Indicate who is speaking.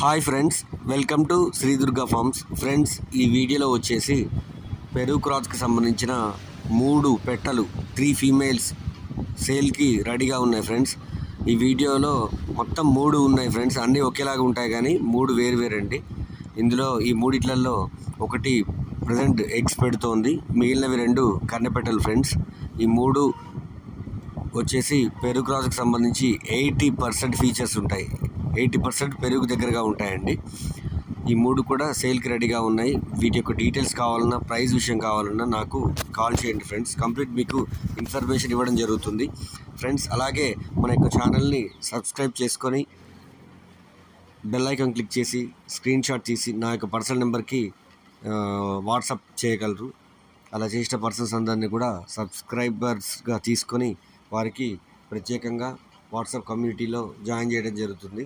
Speaker 1: Hi friends, welcome to Shri Durga farms. Friends, ఈ వీడియోలో వచ్చేసి పెరుగు క్రాస్కి సంబంధించిన 3 పెట్టలు 3 ఫీమేల్స్ సేల్కి రెడీగా ఉన్నాయి ఫ్రెండ్స్. ఈ వీడియోలో మొత్తం 3 ఉన్నాయి ఫ్రెండ్స్. అన్నీ ఒకేలాగా ఉంటాయి కానీ 3 వేరువేరండి. ఇందులో ఈ మూడిట్లలో ఒకటి ప్రజెంట్ ఎగ్స్ పెడుతోంది, మిగిలినవి 2 కన్నెపెట్టలు ఫ్రెండ్స్. ఈ 3 వచ్చేసి పెరుగు క్రాస్కి సంబంధించి 80% ఫీచర్స్ ఉంటాయి, 80% పెరుగు దగ్గరగా ఉంటాయండి. ఈ 3 కూడా సేల్కి రెడీగా ఉన్నాయి. వీటి యొక్క డీటెయిల్స్ కావాలన్నా, ప్రైస్ విషయం కావాలన్నా నాకు కాల్ చేయండి ఫ్రెండ్స్. కంప్లీట్ మీకు ఇన్ఫర్మేషన్ ఇవ్వడం జరుగుతుంది ఫ్రెండ్స్. అలాగే మన యొక్క ఛానల్ని సబ్స్క్రైబ్ చేసుకొని బెల్ ఐకాన్ క్లిక్ చేసి స్క్రీన్ షాట్ తీసి నా యొక్క పర్సనల్ నెంబర్కి వాట్సాప్ చేయగలరు. అలా చేసిన పర్సన్స్ అందరినీ కూడా సబ్స్క్రైబర్స్గా తీసుకొని వారికి ప్రత్యేకంగా వాట్సాప్ కమ్యూనిటీలో జాయిన్ చేయడం జరుగుతుంది.